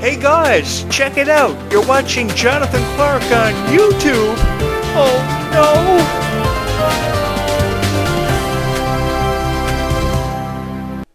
Hey guys, check it out. You're watching Jonathan Clarke on YouTube. Oh no!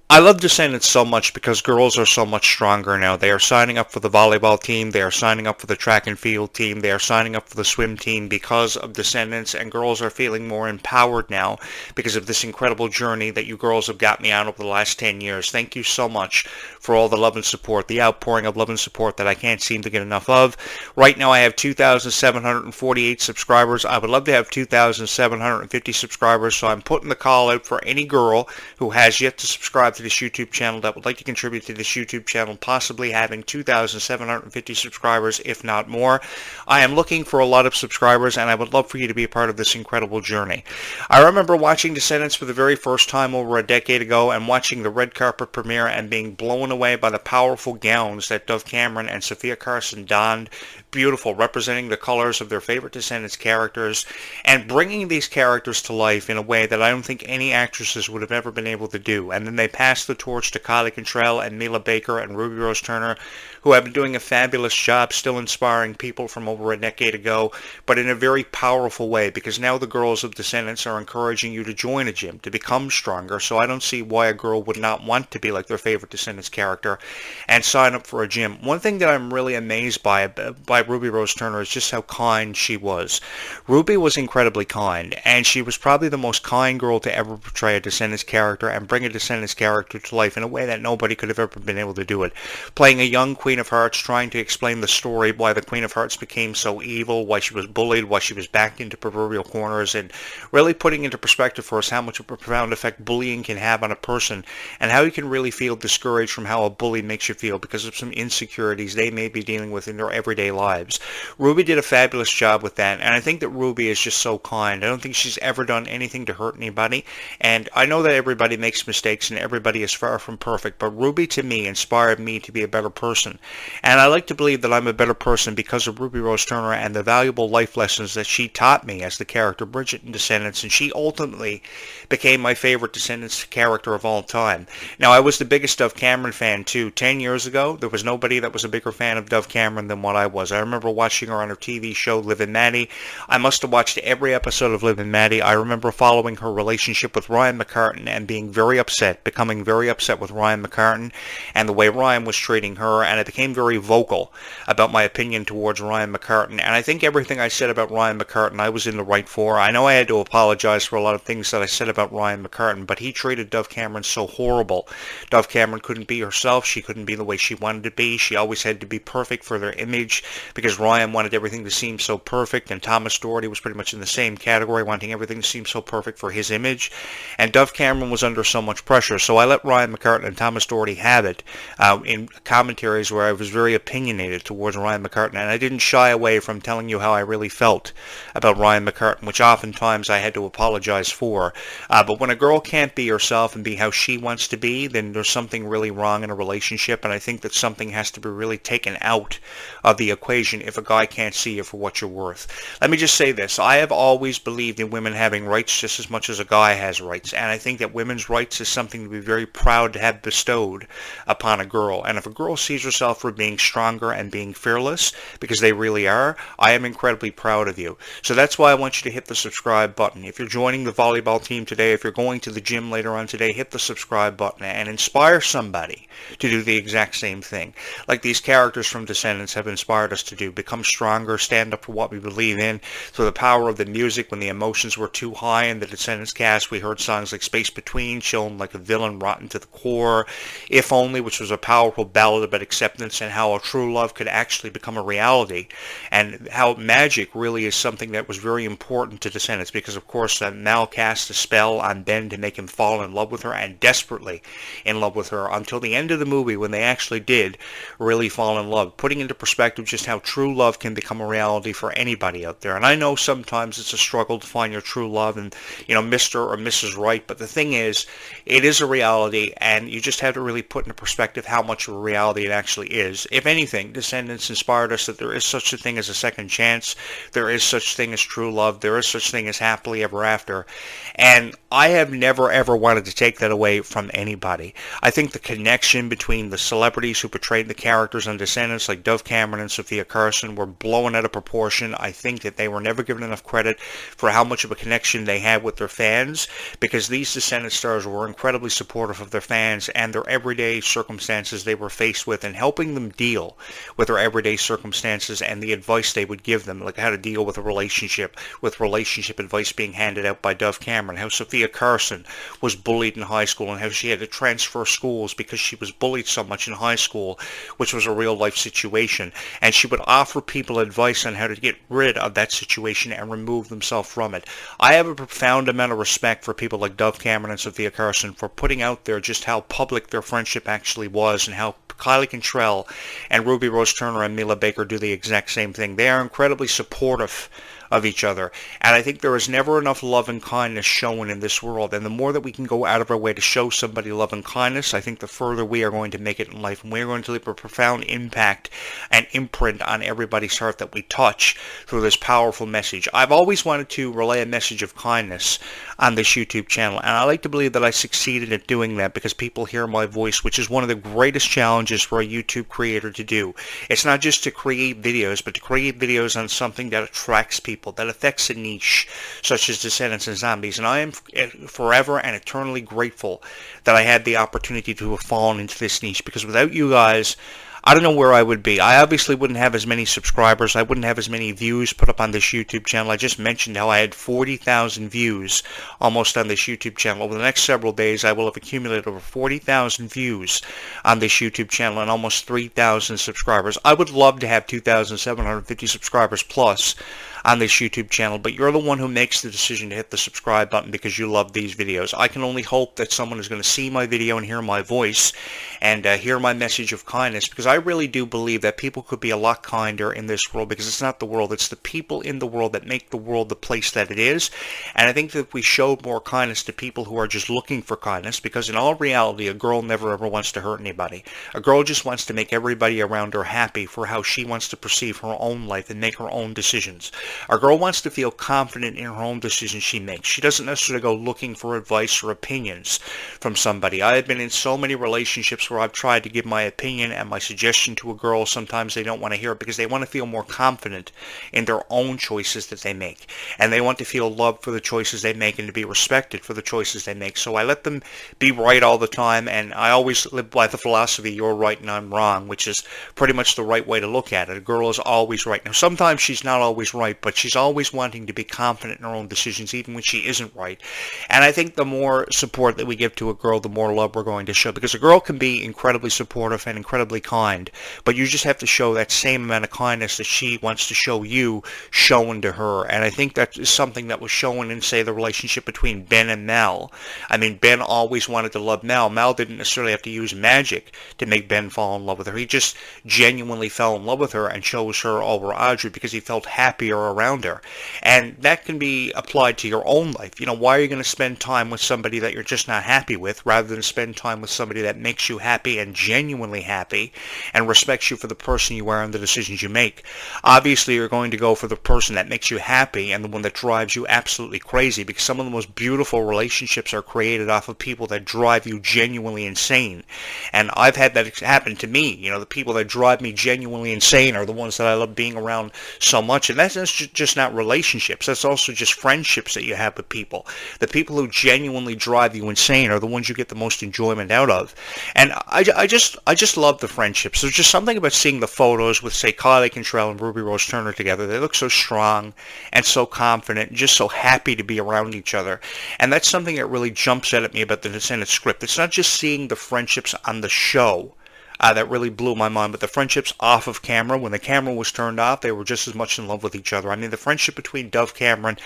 I love Descendants so much because girls are so much stronger now. They are signing up for the volleyball team. They are signing up for the track and field team. They are signing up for the swim team because of Descendants, and girls are feeling more empowered now because of this incredible journey that you girls have got me on over the last 10 years. Thank you so much for all the love and support, the outpouring of love and support that I can't seem to get enough of. Right now I have 2,748 subscribers. I would love to have 2,750 subscribers, so I'm putting the call out for any girl who has yet to subscribe to this YouTube channel that would like to contribute to this YouTube channel, possibly having 2,750 subscribers, if not more. I am looking for a lot of subscribers, and I would love for you to be a part of this incredible journey. I remember watching Descendants for the very first time over a decade ago and watching the red carpet premiere and being blown away by the powerful gowns that Dove Cameron and Sophia Carson donned. Beautiful, representing the colors of their favorite Descendants characters and bringing these characters to life in a way that I don't think any actresses would have ever been able to do. And then they passed the torch to Kylie Cantrell and Mila Baker and Ruby Rose Turner, who have been doing a fabulous job still inspiring people from over a decade ago, but in a very powerful way, because now the girls of Descendants are encouraging you to join a gym, to become stronger. So I don't see why a girl would not want to be like their favorite Descendants character and sign up for a gym. One thing that I'm really amazed by Ruby Rose Turner is just how kind she was. Ruby was incredibly kind, and she was probably the most kind girl to ever portray a Descendants character and bring a Descendants character to life in a way that nobody could have ever been able to do it. Playing a young Queen of Hearts, trying to explain the story why the Queen of Hearts became so evil, why she was bullied, why she was backed into proverbial corners, and really putting into perspective for us how much of a profound effect bullying can have on a person, and how you can really feel discouraged from how a bully makes you feel because of some insecurities they may be dealing with in their everyday lives. Ruby did a fabulous job with that, and I think that Ruby is just so kind. I don't think she's ever done anything to hurt anybody, and I know that everybody makes mistakes and everybody is far from perfect, but Ruby to me inspired me to be a better person, and I like to believe that I'm a better person because of Ruby Rose Turner and the valuable life lessons that she taught me as the character Bridget in Descendants, and she ultimately became my favorite Descendants character of all time. Now, I was the biggest Dove Cameron fan too. 10 years ago, there was nobody that was a bigger fan of Dove Cameron than what I was. I remember watching her on her TV show Liv and Maddie. I must have watched every episode of Liv and Maddie. I remember following her relationship with Ryan McCartan and being very upset, becoming very upset with Ryan McCartan and the way Ryan was treating her, and I became very vocal about my opinion towards Ryan McCartan, and I think everything I said about Ryan McCartan I was in the right for. I know I had to apologize for a lot of things that I said about Ryan McCartan, but he treated Dove Cameron so horrible. Dove Cameron couldn't be herself. She couldn't be the way she wanted to be. She always had to be perfect for their image because Ryan wanted everything to seem so perfect, and Thomas Doherty was pretty much in the same category, wanting everything to seem so perfect for his image, and Dove Cameron was under so much pressure. So I let Ryan McCartan and Thomas Doherty have it in commentaries where I was very opinionated towards Ryan McCartan, and I didn't shy away from telling you how I really felt about Ryan McCartan, which oftentimes I had to apologize for. But when a girl can't be herself and be how she wants to be, then there's something really wrong in a relationship, and I think that something has to be really taken out of the equation if a guy can't see you for what you're worth. Let me just say this. I have always believed in women having rights just as much as a guy has rights, and I think that women's rights is something to be very proud to have bestowed upon a girl. And if a girl sees herself for being stronger and being fearless, because they really are, I am incredibly proud of you. So that's why I want you to hit the subscribe button. If you're joining the volleyball team today, if you're going to the gym later on today, hit the subscribe button and inspire somebody to do the exact same thing. Like these characters from Descendants have inspired us to do. Become stronger, stand up for what we believe in. Through the power of the music, when the emotions were too high in the Descendants cast, we heard songs like Space Between, Chillin' Like a Villain, Rotten to the Core, If Only, which was a powerful ballad about acceptance and how a true love could actually become a reality, and how magic really is something that was very important to Descendants, because of course Mal cast a spell on Ben to make him fall in love with her, and desperately in love with her, until the end of the movie when they actually did really fall in love, putting into perspective just how how true love can become a reality for anybody out there. And I know sometimes it's a struggle to find your true love and, Mr. or Mrs. Right, but the thing is, it is a reality, and you just have to really put into perspective how much of a reality it actually is. If anything, Descendants inspired us that there is such a thing as a second chance, there is such thing as true love, there is such thing as happily ever after, and I have never ever wanted to take that away from anybody. I think the connection between the celebrities who portrayed the characters on Descendants, like Dove Cameron and Sophia Carson, were blown out of proportion. I think that they were never given enough credit for how much of a connection they had with their fans, because these Descendant stars were incredibly supportive of their fans and their everyday circumstances they were faced with, and helping them deal with their everyday circumstances and the advice they would give them, like how to deal with a relationship, with relationship advice being handed out by Dove Cameron, how Sophia Carson was bullied in high school and how she had to transfer schools because she was bullied so much in high school, which was a real life situation, and she would offer people advice on how to get rid of that situation and remove themselves from it. I have a profound amount of respect for people like Dove Cameron and Sophia Carson for putting out there just how public their friendship actually was, and how Kylie Cantrell and Ruby Rose Turner and Mila Baker do the exact same thing. They are incredibly supportive of each other, and I think there is never enough love and kindness shown in this world, and the more that we can go out of our way to show somebody love and kindness, I think the further we are going to make it in life, and we are going to leave a profound impact and imprint on everybody's heart that we touch through this powerful message. I've always wanted to relay a message of kindness on this YouTube channel, and I like to believe that I succeeded at doing that because people hear my voice, which is one of the greatest challenges for a YouTube creator to do. It's not just to create videos, but to create videos on something that attracts people, that affects a niche, such as Descendants and Zombies, and I am forever and eternally grateful that I had the opportunity to have fallen into this niche, because without you guys, I don't know where I would be. I obviously wouldn't have as many subscribers. I wouldn't have as many views put up on this YouTube channel. I just mentioned how I had 40,000 views almost on this YouTube channel. Over the next several days, I will have accumulated over 40,000 views on this YouTube channel and almost 3,000 subscribers. I would love to have 2,750 subscribers plus on this YouTube channel, but you're the one who makes the decision to hit the subscribe button because you love these videos. I can only hope that someone is going to see my video and hear my voice and hear my message of kindness, because I really do believe that people could be a lot kinder in this world, because it's not the world, it's the people in the world that make the world the place that it is. And I think that if we showed more kindness to people who are just looking for kindness, because in all reality, a girl never ever wants to hurt anybody. A girl just wants to make everybody around her happy for how she wants to perceive her own life and make her own decisions. A girl wants to feel confident in her own decisions she makes. She doesn't necessarily go looking for advice or opinions from somebody. I have been in so many relationships where I've tried to give my opinion and my suggestion to a girl. Sometimes they don't want to hear it because they want to feel more confident in their own choices that they make. And they want to feel loved for the choices they make and to be respected for the choices they make. So I let them be right all the time, and I always live by the philosophy, you're right and I'm wrong, which is pretty much the right way to look at it. A girl is always right. Now, sometimes she's not always right, but she's always wanting to be confident in her own decisions, even when she isn't right. And I think the more support that we give to a girl, the more love we're going to show, because a girl can be incredibly supportive and incredibly kind, but you just have to show that same amount of kindness that she wants to show you, shown to her. And I think that is something that was shown in, say, the relationship between Ben and Mel. I mean, Ben always wanted to love Mel. Mel didn't necessarily have to use magic to make Ben fall in love with her. He just genuinely fell in love with her and chose her over Audrey because he felt happier around her. And that can be applied to your own life. Why are you going to spend time with somebody that you're just not happy with, rather than spend time with somebody that makes you happy and genuinely happy and respects you for the person you are and the decisions you make? Obviously, you're going to go for the person that makes you happy and the one that drives you absolutely crazy, because some of the most beautiful relationships are created off of people that drive you genuinely insane. And I've had that happen to me. The people that drive me genuinely insane are the ones that I love being around so much. And that's just not relationships. That's also just friendships that you have with people. The people who genuinely drive you insane are the ones you get the most enjoyment out of. And I just love the friendships. There's just something about seeing the photos with, say, Kylie Cantrell and Ruby Rose Turner together. They look so strong and so confident and just so happy to be around each other. And that's something that really jumps out at me about the Descendants script. It's not just seeing the friendships on the show that really blew my mind. But the friendships off of camera, when the camera was turned off, they were just as much in love with each other. I mean, the friendship between Dove Cameron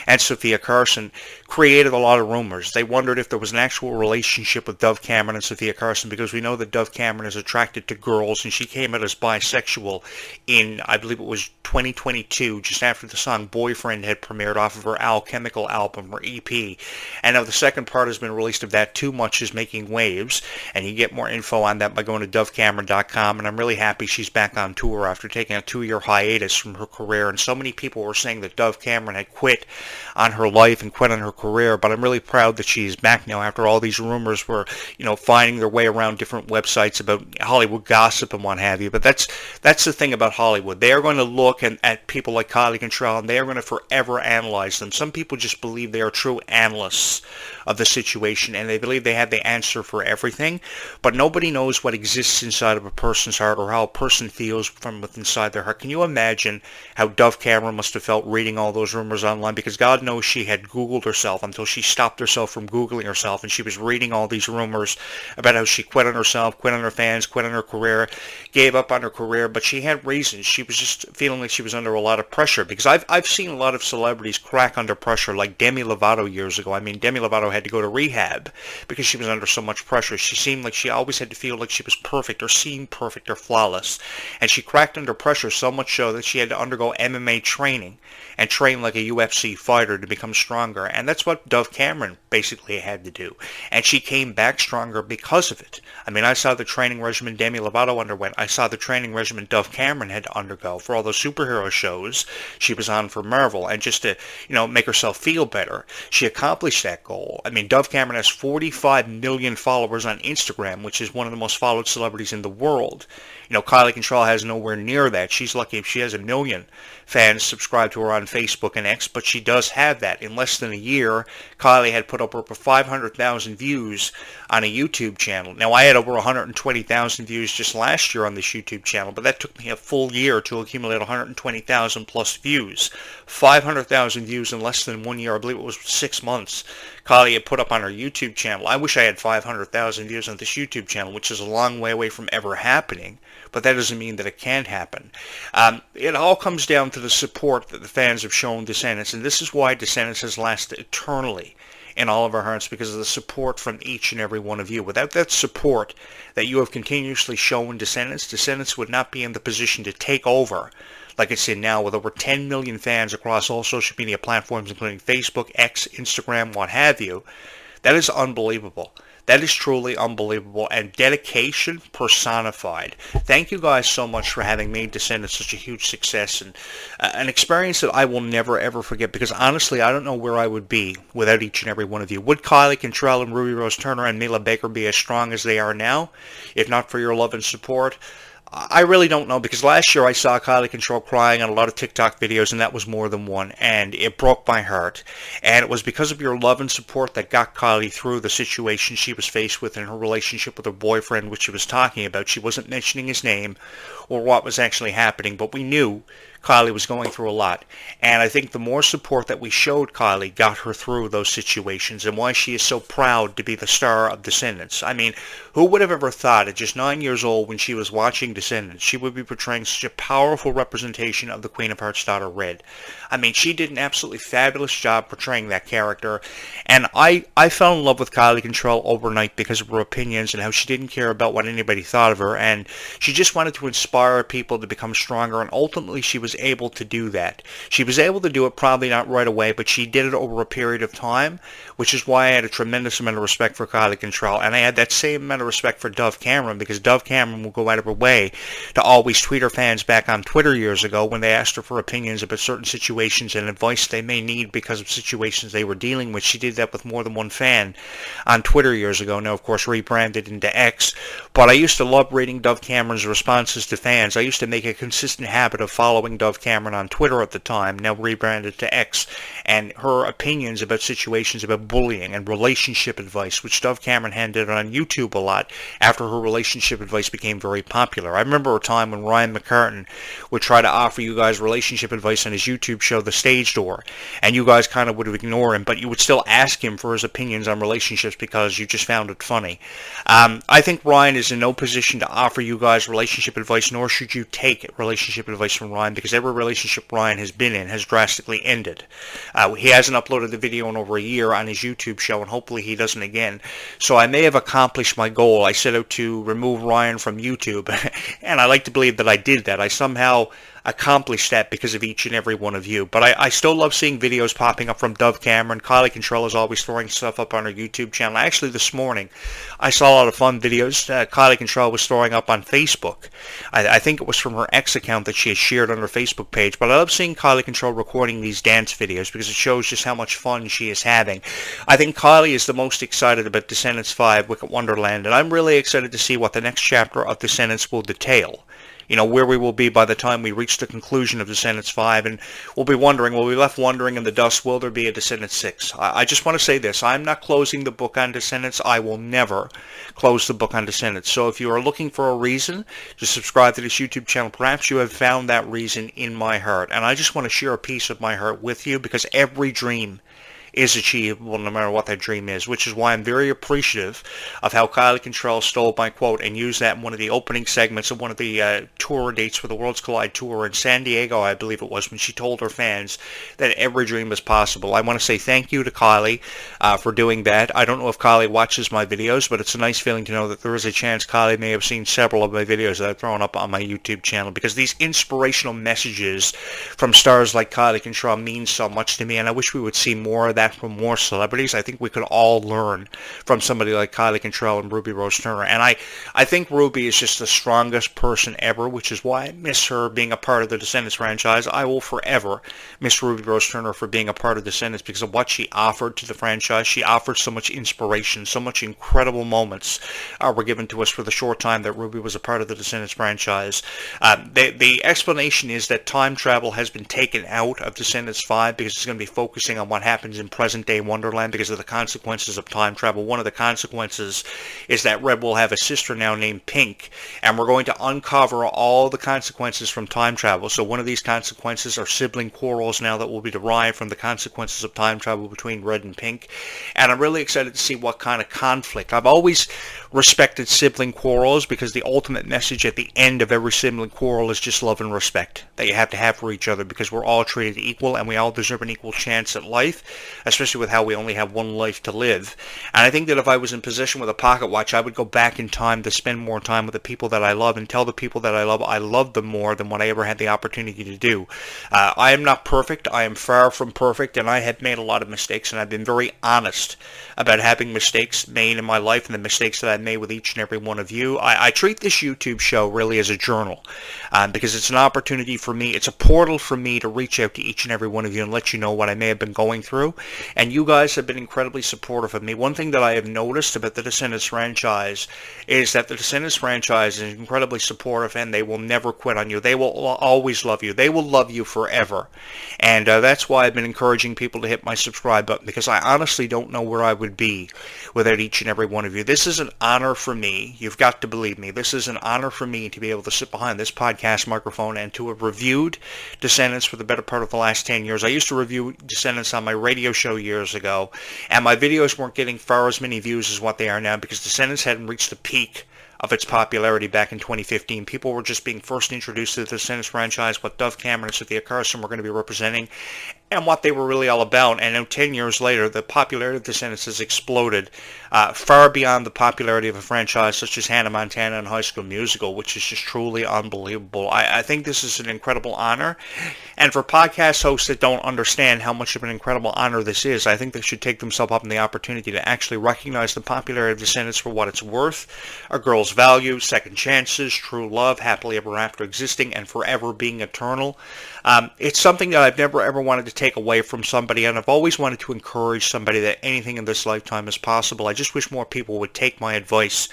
and Sophia Carson created a lot of rumors. They wondered if there was an actual relationship with Dove Cameron and Sophia Carson, because we know that Dove Cameron is attracted to girls, and she came out as bisexual in, I believe it was 2022, just after the song Boyfriend had premiered off of her Alchemical album, or EP. And now the second part has been released of that, Too Much Is Making Waves, and you get more info on that by going to dovecameron.com. And I'm really happy she's back on tour after taking a 2-year hiatus from her career. And so many people were saying that Dove Cameron had quit on her life and quit on her career, but I'm really proud that she's back now after all these rumors were, finding their way around different websites about Hollywood gossip and what have you. But that's the thing about Hollywood. They are going to look at people like Kylie Control, and they are going to forever analyze them. Some people just believe they are true analysts of the situation, and they believe they have the answer for everything, but nobody knows what exists inside of a person's heart or how a person feels from within inside their heart. Can you imagine how Dove Cameron must have felt reading all those rumors online? Because God knows she had Googled herself until she stopped herself from Googling herself, and she was reading all these rumors about how she quit on herself, quit on her fans, quit on her career, gave up on her career, but she had reasons. She was just feeling like she was under a lot of pressure, because I've seen a lot of celebrities crack under pressure, like Demi Lovato years ago. I mean, Demi Lovato had to go to rehab because she was under so much pressure. She seemed like she always had to feel like she was perfect or seemed perfect or flawless, and she cracked under pressure so much so that she had to undergo MMA training and train like a UFC fighter to become stronger. And that's what Dove Cameron basically had to do, and she came back stronger because of it. I mean, I saw the training regimen Demi Lovato underwent. I saw the training regimen Dove Cameron had to undergo for all those superhero shows she was on for Marvel, and just to make herself feel better, she accomplished that goal. I mean, Dove Cameron has 45 million followers on Instagram, which is one of the most followed celebrities in the world. Kylie Control has nowhere near that. She's lucky if she has 1 million fans subscribed to her on Facebook and X, but she does have that. In less than a year, Kylie had put up over 500,000 views on a YouTube channel. Now, I had over 120,000 views just last year on this YouTube channel, but that took me a full year to accumulate 120,000 plus views. 500,000 views in less than 1 year. I believe it was 6 months. Kylie had put up on her YouTube channel. I wish I had 500,000 views on this YouTube channel, which is a long way away from ever happening, but that doesn't mean that it can't happen. It all comes down to the support that the fans have shown Descendants, and this is why Descendants has lasted eternally in all of our hearts, because of the support from each and every one of you. Without that support that you have continuously shown Descendants would not be in the position to take over like it's in now, with over 10 million fans across all social media platforms, including Facebook, X, Instagram, what have you. That is unbelievable. That is truly unbelievable, and dedication personified. Thank you guys so much for having made Descendants such a huge success, and an experience that I will never ever forget, because honestly I don't know where I would be without each and every one of you. Would Kylie Control and Ruby Rose Turner and Mila Baker be as strong as they are now if not for your love and support? I really don't know, because last year I saw Kylie Control crying on a lot of TikTok videos, and that was more than one, and it broke my heart. And it was because of your love and support that got Kylie through the situation she was faced with in her relationship with her boyfriend, which she was talking about. She wasn't mentioning his name or what was actually happening, but we knew Kylie was going through a lot. And I think the more support that we showed Kylie got her through those situations, and why she is so proud to be the star of Descendants. I mean, who would have ever thought at just 9 years old, when she was watching Descendants, she would be portraying such a powerful representation of the Queen of Hearts' daughter, Red? I mean, she did an absolutely fabulous job portraying that character, and I fell in love with Kylie Control overnight because of her opinions and how she didn't care about what anybody thought of her, and she just wanted to inspire people to become stronger, and ultimately she was able to do that. She was able to do it, probably not right away, but she did it over a period of time, which is why I had a tremendous amount of respect for Kylie Control, and I had that same amount of respect for Dove Cameron, because Dove Cameron will go out of her way to always tweet her fans back on Twitter years ago when they asked her for opinions about certain situations and advice they may need because of situations they were dealing with. She did that with more than one fan on Twitter years ago, now of course rebranded into X, but I used to love reading Dove Cameron's responses to fans. I used to make a consistent habit of following following Dove Cameron on Twitter at the time, now rebranded to X, and her opinions about situations about bullying and relationship advice, which Dove Cameron handed on YouTube a lot after her relationship advice became very popular. I remember a time when Ryan McCartan would try to offer you guys relationship advice on his YouTube show, The Stage Door, and you guys kind of would ignore him, but you would still ask him for his opinions on relationships because you just found it funny. I think Ryan is in no position to offer you guys relationship advice, nor should you take relationship advice from Ryan, because every relationship Ryan has been in has drastically ended. He hasn't uploaded the video in over a year on his YouTube show, and hopefully he doesn't again. So I may have accomplished my goal. I set out to remove Ryan from YouTube, and I like to believe that I did that. I somehow accomplished that because of each and every one of you. But I still love seeing videos popping up from Dove Cameron. Kylie Control is always throwing stuff up on her YouTube channel. Actually, this morning, I saw a lot of fun videos. Kylie Control was throwing up on Facebook. I think it was from her X account that she had shared on her Facebook page. But I love seeing Kylie Control recording these dance videos because it shows just how much fun she is having. I think Kylie is the most excited about Descendants 5, Wicked Wonderland, and I'm really excited to see what the next chapter of Descendants will detail. You know, where we will be by the time we reach the conclusion of Descendants 5, and we'll be wondering, will we be left wondering in the dust, will there be a Descendants 6? I just want to say this, I'm not closing the book on Descendants. I will never close the book on Descendants. So if you are looking for a reason to subscribe to this YouTube channel, perhaps you have found that reason in my heart. And I just want to share a piece of my heart with you, because every dream is achievable no matter what that dream is, which is why I'm very appreciative of how Kylie Control stole my quote and used that in one of the opening segments of one of the tour dates for the Worlds Collide Tour in San Diego, I believe it was, when she told her fans that every dream is possible. I want to say thank you to Kylie for doing that. I don't know if Kylie watches my videos, but it's a nice feeling to know that there is a chance Kylie may have seen several of my videos that I've thrown up on my YouTube channel, because these inspirational messages from stars like Kylie Control mean so much to me, and I wish we would see more of that from more celebrities. I think we could all learn from somebody like Kylie Control and Ruby Rose Turner. And I think Ruby is just the strongest person ever, which is why I miss her being a part of the Descendants franchise. I will forever miss Ruby Rose Turner for being a part of Descendants because of what she offered to the franchise. She offered so much inspiration, so much incredible moments were given to us for the short time that Ruby was a part of the Descendants franchise. The explanation is that time travel has been taken out of Descendants 5 because it's going to be focusing on what happens in present-day Wonderland because of the consequences of time travel. One of the consequences is that Red will have a sister now named Pink, and we're going to uncover all the consequences from time travel. So one of these consequences are sibling quarrels now that will be derived from the consequences of time travel between Red and Pink, and I'm really excited to see what kind of conflict. I've always respected sibling quarrels because the ultimate message at the end of every sibling quarrel is just love and respect that you have to have for each other, because we're all treated equal and we all deserve an equal chance at life, especially with how we only have one life to live. And I think that if I was in possession with a pocket watch, I would go back in time to spend more time with the people that I love and tell the people that I love them more than what I ever had the opportunity to do. I am not perfect. I am far from perfect, and I have made a lot of mistakes, and I've been very honest about having mistakes made in my life and the mistakes that I've made with each and every one of you. I treat this YouTube show really as a journal because it's an opportunity for me. It's a portal for me to reach out to each and every one of you and let you know what I may have been going through. And you guys have been incredibly supportive of me. One thing that I have noticed about the Descendants franchise is that the Descendants franchise is incredibly supportive, and they will never quit on you. They will always love you. They will love you forever. And that's why I've been encouraging people to hit my subscribe button, because I honestly don't know where I would be without each and every one of you. This is an honor for me. You've got to believe me. This is an honor for me to be able to sit behind this podcast microphone and to have reviewed Descendants for the better part of the last 10 years. I used to review Descendants on my radio show years ago, and my videos weren't getting far as many views as what they are now because Descendants hadn't reached the peak of its popularity back in 2015. People were just being first introduced to the Descendants franchise, what Dove Cameron and Cynthia Carson were going to be representing, and what they were really all about. And now 10 years later, the popularity of Descendants has exploded far beyond the popularity of a franchise such as Hannah Montana and High School Musical, which is just truly unbelievable. I think this is an incredible honor, and for podcast hosts that don't understand how much of an incredible honor this is, I think they should take themselves up on the opportunity to actually recognize the popularity of Descendants for what it's worth: a girl's value, second chances, true love, happily ever after existing, and forever being eternal. It's something that I've never ever wanted to take away from somebody, and I've always wanted to encourage somebody that anything in this lifetime is possible. I just just wish more people would take my advice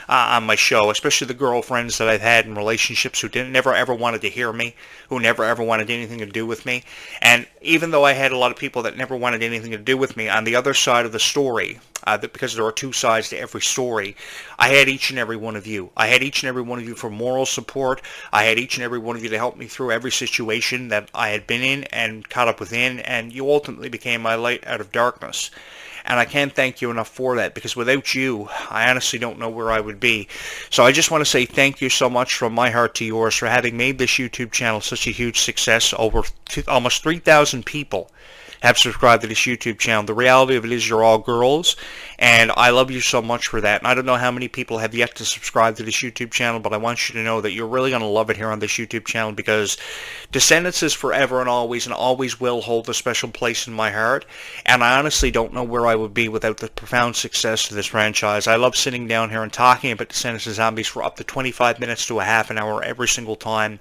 on my show, especially the girlfriends that I've had in relationships who never ever wanted to hear me, who never ever wanted anything to do with me. And even though I had a lot of people that never wanted anything to do with me, on the other side of the story, because there are two sides to every story, I had each and every one of you. I had each and every one of you for moral support. I had each and every one of you to help me through every situation that I had been in and caught up within, and you ultimately became my light out of darkness. And I can't thank you enough for that, because without you, I honestly don't know where I would be. So I just want to say thank you so much from my heart to yours for having made this YouTube channel such a huge success. Over almost 3,000 people have subscribed to this YouTube channel. The reality of it is you're all girls, and I love you so much for that. And I don't know how many people have yet to subscribe to this YouTube channel, but I want you to know that you're really going to love it here on this YouTube channel, because Descendants is forever and always will hold a special place in my heart. And I honestly don't know where I would be without the profound success of this franchise. I love sitting down here and talking about Descendants and Zombies for up to 25 minutes to a half an hour every single time.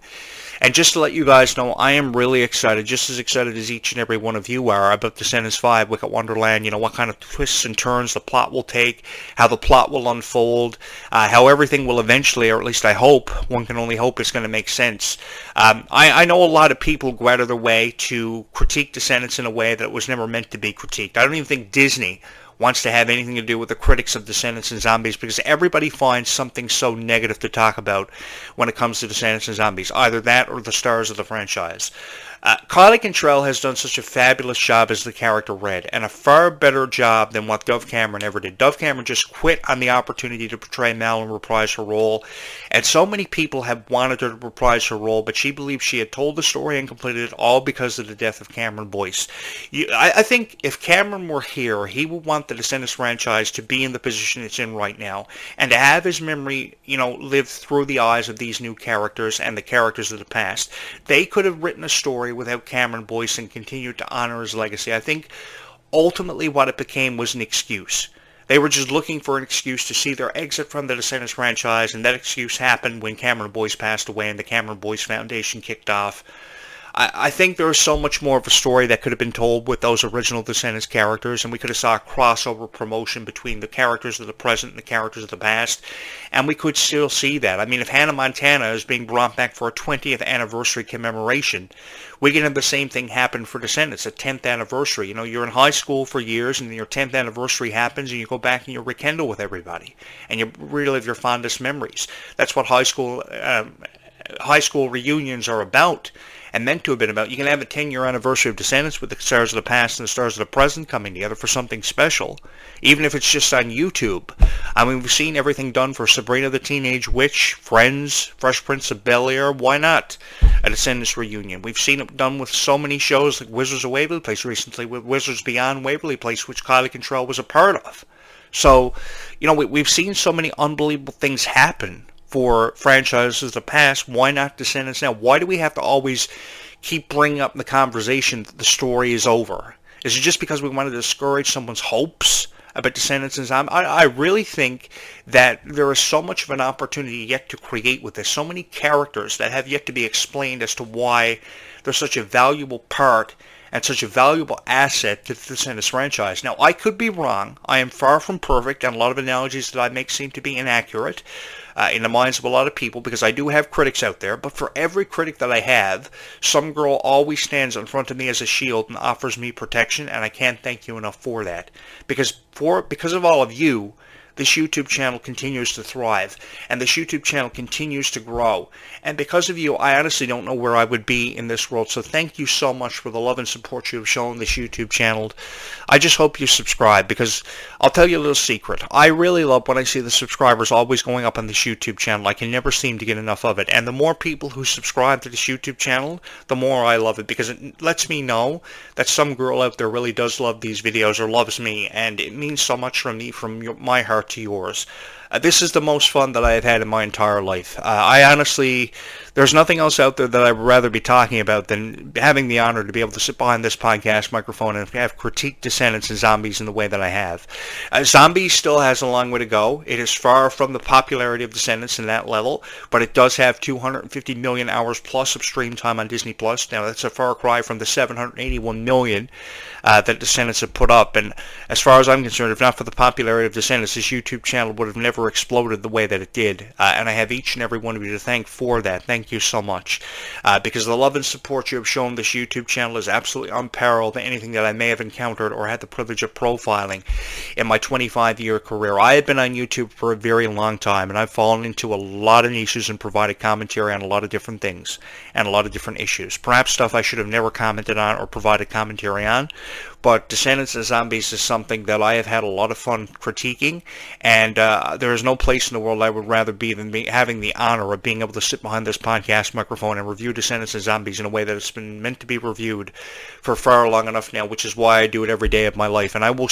And just to let you guys know, I am really excited, just as excited as each and every one of you are, about Descendants 5, Wicked Wonderland. You know, what kind of twists and turns the plot will take, how the plot will unfold, how everything will eventually, or at least I hope, one can only hope, it's going to make sense. I know a lot of people go out of their way to critique Descendants in a way that was never meant to be critiqued. I don't even think Disney wants to have anything to do with the critics of Descendants and Zombies, because everybody finds something so negative to talk about when it comes to Descendants and Zombies, either that or the stars of the franchise. Clarke has done such a fabulous job as the character Red, and a far better job than what Dove Cameron ever did. Dove Cameron just quit on the opportunity to portray Mal and reprise her role, and so many people have wanted her to reprise her role, but she believed she had told the story and completed it all because of the death of Cameron Boyce. I think if Cameron were here, he would want the Descendants franchise to be in the position it's in right now, and to have his memory, you know, live through the eyes of these new characters and the characters of the past. They could have written a story without Cameron Boyce and continued to honor his legacy. I think ultimately what it became was an excuse. They were just looking for an excuse to see their exit from the Descendants franchise, and that excuse happened when Cameron Boyce passed away and the Cameron Boyce Foundation kicked off. I think there is so much more of a story that could have been told with those original Descendants characters, and we could have saw a crossover promotion between the characters of the present and the characters of the past, and we could still see that. I mean, if Hannah Montana is being brought back for a 20th anniversary commemoration, we can have the same thing happen for Descendants, a 10th anniversary. You know, you're in high school for years, and your 10th anniversary happens, and you go back and you rekindle with everybody, and you relive your fondest memories. That's what high school reunions are about, and meant to have been about. You can have a 10-year anniversary of Descendants with the stars of the past and the stars of the present coming together for something special, even if it's just on YouTube. I mean, we've seen everything done for Sabrina the Teenage Witch, Friends, Fresh Prince of Bel-Air. Why not a Descendants reunion? We've seen it done with so many shows like Wizards of Waverly Place recently, with Wizards Beyond Waverly Place, which Kylie Control was a part of. So, you know, we've seen so many unbelievable things happen for franchises of the past. Why not Descendants now? Why do we have to always keep bringing up the conversation that the story is over? Is it just because we want to discourage someone's hopes about Descendants and Zombies? I really think that there is so much of an opportunity yet to create with this. So many characters that have yet to be explained as to why they're such a valuable part and such a valuable asset to the Descendants franchise. Now, I could be wrong. I am far from perfect, and a lot of analogies that I make seem to be inaccurate in the minds of a lot of people, because I do have critics out there. But for every critic that I have, some girl always stands in front of me as a shield and offers me protection, and I can't thank you enough for that. Because of all of you, this YouTube channel continues to thrive, and this YouTube channel continues to grow. And because of you, I honestly don't know where I would be in this world. So thank you so much for the love and support you have shown this YouTube channel. I just hope you subscribe, because I'll tell you a little secret. I really love when I see the subscribers always going up on this YouTube channel. I can never seem to get enough of it. And the more people who subscribe to this YouTube channel, the more I love it, because it lets me know that some girl out there really does love these videos or loves me, and it means so much from me, from my heart to yours. This is the most fun that I have had in my entire life. I honestly, there's nothing else out there that I would rather be talking about than having the honor to be able to sit behind this podcast microphone and have critiqued Descendants and Zombies in the way that I have. Zombies still has a long way to go. It is far from the popularity of Descendants in that level, but it does have 250 million hours plus of stream time on Disney Plus. Now that's a far cry from the 781 million that Descendants have put up. And as far as I'm concerned, if not for the popularity of Descendants, this YouTube channel would have never exploded the way that it did. And I have each and every one of you to thank for that. Thank you so much. Because the love and support you have shown this YouTube channel is absolutely unparalleled to anything that I may have encountered or had the privilege of profiling in my 25-year career. I have been on YouTube for a very long time, and I've fallen into a lot of niches and provided commentary on a lot of different things and a lot of different issues. Perhaps stuff I should have never commented on or provided commentary on, but Descendants and Zombies is something that I have had a lot of fun critiquing, and there is no place in the world I would rather be than having the honor of being able to sit behind this podcast microphone and review Descendants and Zombies in a way that it's been meant to be reviewed for far long enough now, which is why I do it every day of my life. And I will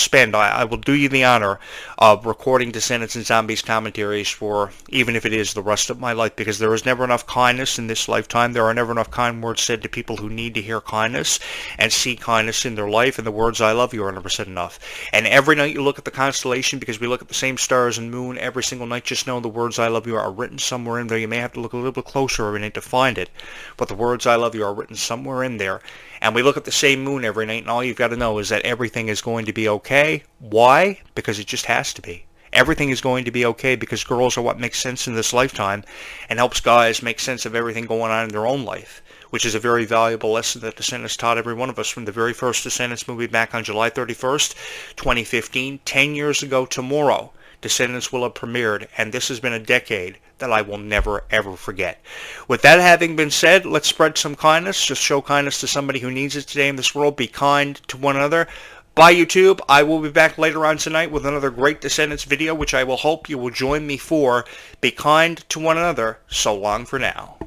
do you the honor of recording Descendants and Zombies commentaries for, even if it is the rest of my life, because there is never enough kindness in this lifetime. There are never enough kind words said to people who need to hear kindness and see kindness in their life, and the words "I love you" are never said enough. And every night you look at the constellation, because we look at the same stars and moon every single night, just know the words "I love you" are written somewhere in there. You may have to look a little bit closer every night to find it, but the words "I love you" are written somewhere in there. And we look at the same moon every night, and all you've got to know is that everything is going to be okay. Why? Because it just has to be. Everything is going to be okay because girls are what makes sense in this lifetime and helps guys make sense of everything going on in their own life, which is a very valuable lesson that Descendants taught every one of us from the very first Descendants movie back on July 31st, 2015. 10 years ago tomorrow, Descendants will have premiered, and this has been a decade that I will never, ever forget. With that having been said, let's spread some kindness. Just show kindness to somebody who needs it today in this world. Be kind to one another. Bye, YouTube. I will be back later on tonight with another great Descendants video, which I will hope you will join me for. Be kind to one another. So long for now.